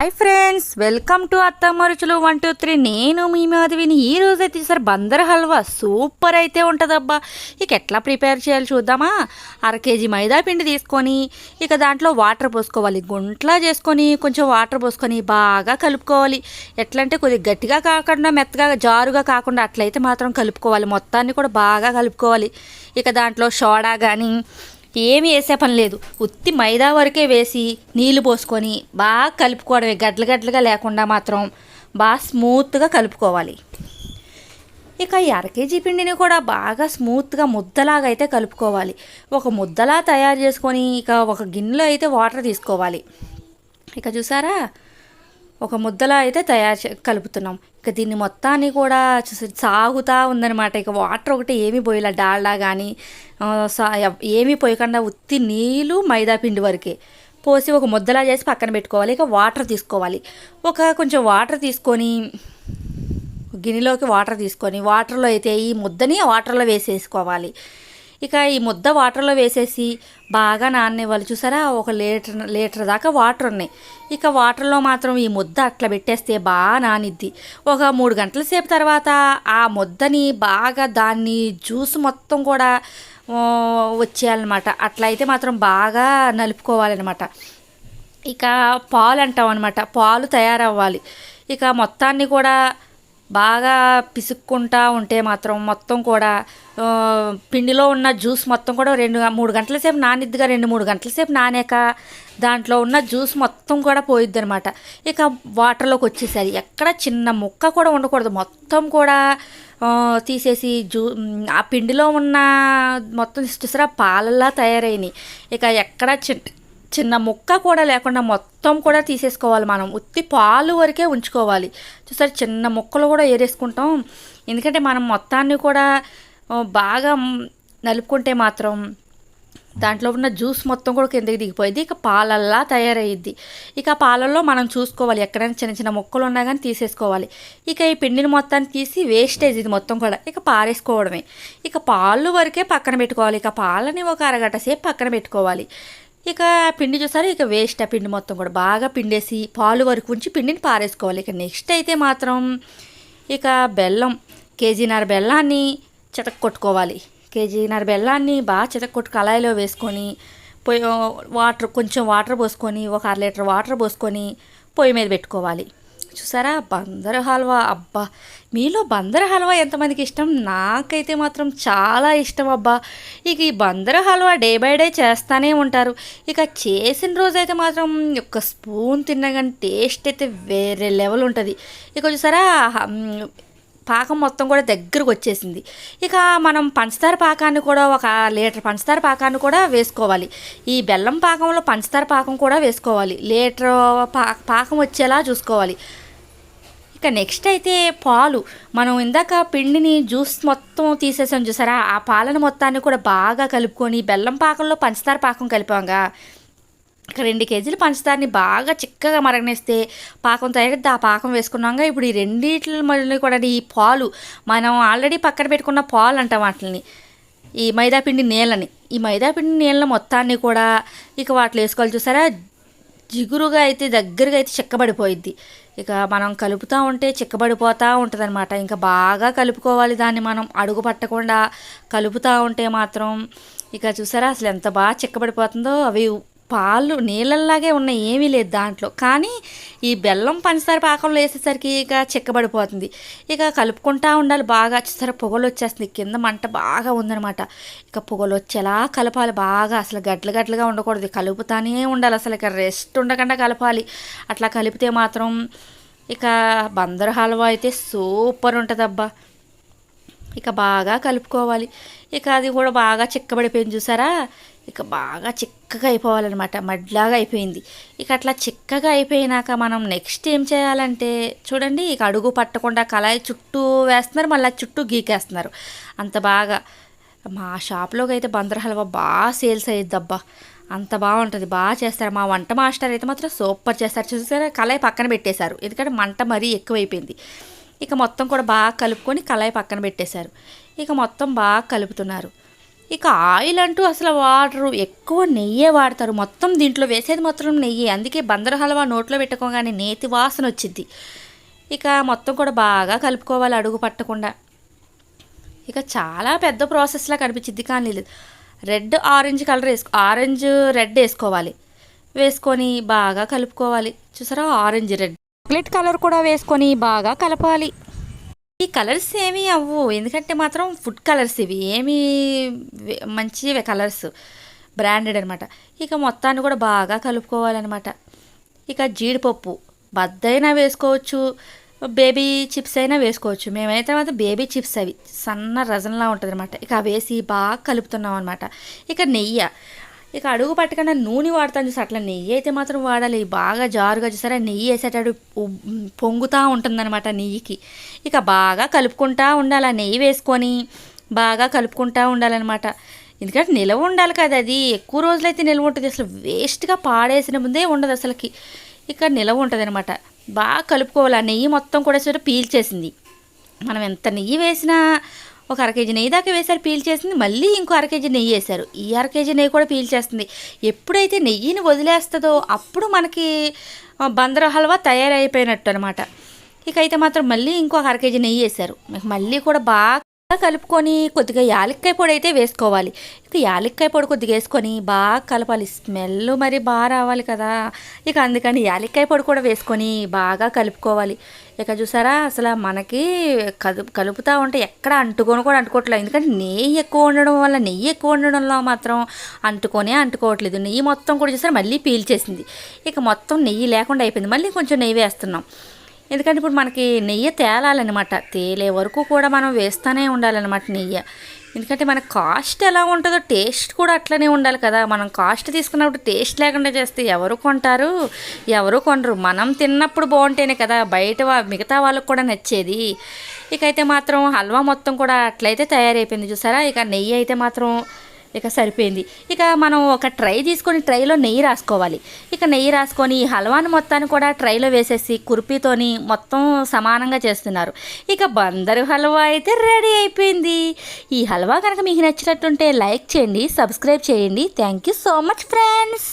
Hi friends, welcome to అత్తమ్మ రుచులు 1 2 3. నేను మీ మాధవిని. ఈ రోజు అయితే సార్ బందర్ హల్వా సూపర్ అయితే ఉంటుందబ్బా. ఇక ఎట్లా ప్రిపేర్ చేయాలి చూద్దామా. 1/2 కేజీ మైదా పిండి తీసుకొని ఇక దాంట్లో వాటర్ పోసుకోవాలి. గుంట్లా చేసుకొని కొంచెం వాటర్ పోసుకొని బాగా కలుపుకోవాలి. ఎట్లా అంటే కొద్దిగా గట్టిగా కాకుండా మెత్తగా జారుగా కాకుండా అట్లయితే మాత్రం కలుపుకోవాలి. మొత్తాన్ని కూడా బాగా కలుపుకోవాలి. ఇక దాంట్లో సోడా కానీ ఏమి వేసే పని లేదు. ఉత్తి మైదా వరకే వేసి నీళ్లు పోసుకొని బాగా కలుపుకోవడమే. గడ్డలు గడ్డలుగా లేకుండా మాత్రం బాగా స్మూత్గా కలుపుకోవాలి. ఇక ఈ 1/2 కేజీ పిండిని కూడా బాగా స్మూత్గా ముద్దలాగా అయితే కలుపుకోవాలి. ఒక ముద్దలా తయారు చేసుకొని ఇక ఒక గిన్నెలో అయితే వాటర్ తీసుకోవాలి. ఇక చూసారా, ఒక ముద్దలా అయితే కలుపుతున్నాం. ఇక దీన్ని మొత్తాన్ని కూడా సాగుతూ ఉందనమాట. ఇక వాటర్ ఒకటి ఏమీ పోయేలా, డాల్డా కానీ ఏమీ పోయకుండా ఉత్తి నీళ్ళు మైదా పిండి వరకే పోసి ఒక ముద్దలా చేసి పక్కన పెట్టుకోవాలి. ఇక వాటర్ తీసుకోవాలి. కొంచెం వాటర్ తీసుకొని గిన్నెలోకి వాటర్ తీసుకొని వాటర్లో అయితే ఈ ముద్దని వాటర్లో వేసేసుకోవాలి. ఇక ఈ ముద్ద వాటర్లో వేసేసి బాగా నాననివ్వాలి. చూసారా, 1 లీటర్ దాకా వాటర్ ఉన్నాయి. ఇక వాటర్లో మాత్రం ఈ ముద్ద అట్లా పెట్టేస్తే బాగా నానిద్ది. ఒక 3 గంటల సేపు తర్వాత ఆ ముద్దని బాగా దాన్ని జ్యూస్ మొత్తం కూడా వచ్చేయాలన్నమాట. అట్లా అయితే మాత్రం బాగా నలుపుకోవాలన్నమాట. ఇక పాలు అంటాం అనమాట, పాలు తయారవ్వాలి. ఇక మొత్తాన్ని కూడా బాగా పిసుక్కుంటా ఉంటే మాత్రం మొత్తం కూడా పిండిలో ఉన్న జ్యూస్ మొత్తం కూడా 2-3 గంటల సేపు నానిద్దిగా. 2-3 గంటల సేపు నానాక దాంట్లో ఉన్న జ్యూస్ మొత్తం కూడా పోయిద్ది అనమాట. ఇక వాటర్లోకి వచ్చేసరి ఎక్కడ చిన్న ముక్క కూడా ఉండకూడదు. మొత్తం కూడా తీసేసి ఆ పిండిలో ఉన్న మొత్తం చూసారా పాలల్లా తయారైనాయి. ఇక ఎక్కడ చిన్న ముక్క కూడా లేకుండా మొత్తం కూడా తీసేసుకోవాలి. మనం ఉత్తి పాలు వరకే ఉంచుకోవాలి. చూసారు, చిన్న ముక్కలు కూడా ఏరేసుకుంటాం. ఎందుకంటే మనం మొత్తాన్ని కూడా బాగా నలుపుకుంటే మాత్రం దాంట్లో ఉన్న జ్యూస్ మొత్తం కూడా కిందకి దిగిపోయింది. ఇక పాలల్లా తయారయ్యిద్ది. ఇక పాలల్లో మనం చూసుకోవాలి, ఎక్కడైనా చిన్న చిన్న ముక్కలు ఉన్నా కానీ తీసేసుకోవాలి. ఇక ఈ పిండిని మొత్తాన్ని తీసి వేస్టేజ్ ఇది మొత్తం కూడా ఇక పారేసుకోవడమే. ఇక పాలు వరకే పక్కన పెట్టుకోవాలి. ఇక పాలని ఒక అరగంట సేపు పక్కన పెట్టుకోవాలి. ఇక పిండి చూసారు, ఇక వేస్ట్. ఆ పిండి మొత్తం కూడా బాగా పిండేసి పాలు వరకు ఉంచి పిండిని పారేసుకోవాలి. ఇక నెక్స్ట్ అయితే మాత్రం ఇక బెల్లం, 1.5 కేజీ బెల్లాన్ని చితక్కొట్టుకోవాలి. 1.5 కేజీ బెల్లాన్ని బాగా చితక్కొట్టు కళాయిలో వేసుకొని కొంచెం వాటర్ పోసుకొని 1/2 లీటర్ వాటర్ పోసుకొని పొయ్యి మీద పెట్టుకోవాలి. చూసారా, బందర్ హల్వా. అబ్బా, మీలో బందర్ హల్వా ఎంతమందికి ఇష్టం? నాకైతే మాత్రం చాలా ఇష్టం అబ్బా. ఇక ఈ Bandar halwa day by day చేస్తూనే ఉంటారు. ఇక చేసిన రోజైతే మాత్రం ఒక స్పూన్ తిన్నా కానీ టేస్ట్ అయితే వేరే లెవెల్ ఉంటుంది. ఇక చూసారా, పాకం మొత్తం కూడా దగ్గరకు వచ్చేసింది. ఇక మనం పంచదార పాకాన్ని కూడా 1 లీటర్ పంచదార పాకాన్ని కూడా వేసుకోవాలి. ఈ బెల్లం పాకంలో పంచదార పాకం కూడా వేసుకోవాలి. లీటర్ పాకం వచ్చేలా చూసుకోవాలి. ఇక నెక్స్ట్ అయితే పాలు. మనం ఇందాక పిండిని జ్యూస్ మొత్తం తీసేసాం చూసారా, ఆ పాలను మొత్తాన్ని కూడా బాగా కలుపుకొని బెల్లం పాకంలో పంచదార పాకం కలిపాంగా. ఇక 2 కేజీల పంచదారని బాగా చిక్కగా మరగనేస్తే పాకం తయారైతే ఆ పాకం వేసుకున్నాక ఇప్పుడు ఈ రెండిట్ల మళ్ళీ కూడా ఈ పాలు మనం ఆల్రెడీ పక్కన పెట్టుకున్న పాలు అంటాం వాటిని, ఈ మైదాపిండి నీళ్ళని. ఈ మైదాపిండి నీళ్ళ మొత్తాన్ని కూడా ఇక వాటిలో వేసుకోవాలి. చూసారా, జిగురుగా అయితే దగ్గరగా అయితే చిక్కబడిపోయిద్ది. ఇక మనం కలుపుతూ ఉంటే చిక్కబడిపోతూ ఉంటుంది అనమాట. ఇంకా బాగా కలుపుకోవాలి. దాన్ని మనం అడుగు పట్టకుండా కలుపుతూ ఉంటే మాత్రం ఇక చూసారా అసలు ఎంత బాగా చిక్కబడిపోతుందో. అవి పాలు నీళ్ళల్లాగే ఉన్నాయి, ఏమీ లేదు దాంట్లో. కానీ ఈ బెల్లం పంచదార పాకంలో వేసేసరికి ఇక చిక్కబడిపోతుంది. ఇక కలుపుకుంటూ ఉండాలి బాగా. చూసారా, పొగలు వచ్చేస్తుంది. కింద మంట బాగా ఉందనమాట. ఇక పొగలు వచ్చేలా కలపాలి బాగా. అసలు గడ్డలు గడ్డలుగా ఉండకూడదు, కలుపుతానే ఉండాలి. అసలు ఇక రెస్ట్ ఉండకుండా కలపాలి. అట్లా కలిపితే మాత్రం ఇక బందర్ హల్వా అయితే సూపర్ ఉంటుందబ్బా. ఇక బాగా కలుపుకోవాలి. ఇక అది కూడా బాగా చిక్కబడిపోయింది చూసారా. ఇక బాగా చిక్కగా అయిపోవాలన్నమాట, మడ్లాగా అయిపోయింది. ఇక అట్లా చిక్కగా అయిపోయినాక మనం నెక్స్ట్ ఏం చేయాలంటే చూడండి, ఇక అడుగు పట్టకుండా కళాయి చుట్టూ వేస్తున్నారు, మళ్ళీ చుట్టూ గీకేస్తున్నారు. అంత బాగా మా షాప్లోకి అయితే బందర్ హల్వా బాగా సేల్స్ అయ్యిద్దబ్బా. అంత బాగుంటుంది, బాగా చేస్తారు. మా వంట మాస్టర్ అయితే మాత్రం సూపర్ చేస్తారు. చూసారా, కళాయి పక్కన పెట్టేశారు, ఎందుకంటే మంట మరీ ఎక్కువైపోయింది. ఇక మొత్తం కూడా బాగా కలుపుకొని కళాయి పక్కన పెట్టేశారు. ఇక మొత్తం బాగా కలుపుతున్నారు. ఇక ఆయిల్ అంటూ అసలు వాడరు, ఎక్కువ నెయ్యే వాడతారు. మొత్తం దీంట్లో వేసేది మొత్తం నెయ్యి, అందుకే బందర్ హల్వా నోట్లో పెట్టుకోగానే నేతి వాసన వచ్చింది. ఇక మొత్తం కూడా బాగా కలుపుకోవాలి అడుగు పట్టకుండా. ఇక చాలా పెద్ద ప్రాసెస్లా కనిపించింది కానీ లేదు. Red orange colour orange red వేసుకోవాలి. వేసుకొని బాగా కలుపుకోవాలి. చూసారా, ఆరెంజ్ రెడ్ చాక్లెట్ కలర్ కూడా వేసుకొని బాగా కలపాలి. ఈ కలర్స్ ఏమీ అవ్వు, ఎందుకంటే మాత్రం ఫుడ్ కలర్స్ ఇవి, ఏమీ మంచివే కలర్స్, బ్రాండెడ్ అనమాట. ఇక మొత్తాన్ని కూడా బాగా కలుపుకోవాలన్నమాట. ఇక జీడిపప్పు బద్దైనా వేసుకోవచ్చు, బేబీ చిప్స్ అయినా వేసుకోవచ్చు. మేమైతే మాత్రం బేబీ చిప్స్, అవి సన్న రజంలా ఉంటుంది అనమాట. ఇక అవి వేసి బాగా కలుపుతున్నాం అనమాట. ఇక నెయ్యి, ఇక అడుగు పట్టకుండా నూనె వాడతాను చూసి, అట్లా నెయ్యి అయితే మాత్రం వాడాలి. బాగా జారుగా చూసారా, నెయ్యి వేసేటప్పుడు పొంగుతూ ఉంటుందన్నమాట నెయ్యికి. ఇక బాగా కలుపుకుంటూ ఉండాలి, ఆ నెయ్యి వేసుకొని బాగా కలుపుకుంటూ ఉండాలన్నమాట. ఎందుకంటే నిల్వ ఉండాలి కదా, అది ఎక్కువ రోజులైతే నిల్వ ఉంటుంది, అసలు వేస్ట్గా పాడేసిన ముందే ఉండదు అసలుకి. ఇక నిల్వ ఉంటుంది అనమాట. బాగా కలుపుకోవాలి. ఆ నెయ్యి మొత్తం కూడా సరే పీల్చేసింది. మనం ఎంత నెయ్యి వేసినా, ఒక అరకేజీ నెయ్యి దాకా వేసారు, పీల్చేసింది. మళ్ళీ ఇంకో అరకేజీ నెయ్యి వేశారు, ఈ అరకేజీ నెయ్యి కూడా పీల్చేస్తుంది. ఎప్పుడైతే నెయ్యిని వదిలేస్తుందో అప్పుడు మనకి బందర్ హల్వా తయారైపోయినట్టు అనమాట. ఇక అయితే మాత్రం మళ్ళీ ఇంకో అరకేజీ నెయ్యి వేశారు. మళ్ళీ కూడా బాగా కలుపుకొని కొద్దిగా యాలక్కాయ పొడి అయితే వేసుకోవాలి. ఇక యాలక్కాయ పొడి కొద్దిగా వేసుకొని బాగా కలపాలి, స్మెల్ మరి బాగా రావాలి కదా. ఇక అందుకని యాలక్కాయ పొడి కూడా వేసుకొని బాగా కలుపుకోవాలి. ఇక చూసారా, అసలు మనకి కలుపుతూ ఉంటే ఎక్కడ అంటుకొని కూడా అంటుకోవట్లేదు, ఎందుకంటే నెయ్యి ఎక్కువ ఉండడంలో మాత్రం అంటుకోవట్లేదు. నెయ్యి మొత్తం కూడా చూసారా మళ్ళీ పీల్చేసింది. ఇక మొత్తం నెయ్యి లేకుండా అయిపోయింది. మళ్ళీ కొంచెం నెయ్యి వేస్తున్నాం, ఎందుకంటే ఇప్పుడు మనకి నెయ్యి తేలాలన్నమాట. తేలే వరకు కూడా మనం వేస్తూనే ఉండాలన్నమాట నెయ్యి. ఎందుకంటే మన కాస్ట్ ఎలా ఉంటుందో టేస్ట్ కూడా అట్లనే ఉండాలి కదా. మనం కాస్ట్ తీసుకున్నప్పుడు టేస్ట్ లేకుండా చేస్తే ఎవరు కొంటారు, ఎవరు కొనరు. మనం తిన్నప్పుడు బాగుంటేనే కదా బయట మిగతా వాళ్ళకు కూడా నచ్చేది. ఇక అయితే మాత్రం హల్వా మొత్తం కూడా అట్లయితే తయారైపోయింది చూసారా. ఇక నెయ్యి అయితే మాత్రం ఇక సరిపోయింది. ఇక మనం ఒక ట్రై తీసుకొని ట్రైలో నెయ్యి రాసుకోవాలి. ఇక నెయ్యి రాసుకొని ఈ హల్వాని మొత్తాన్ని కూడా ట్రైలో వేసేసి కుర్పీతోని మొత్తం సమానంగా చేస్తున్నారు. ఇక బందరు హల్వా అయితే రెడీ అయిపోయింది. ఈ హల్వా కనుక మీకు నచ్చినట్టుంటే లైక్ చేయండి, సబ్స్క్రైబ్ చేయండి. Thank you so much friends.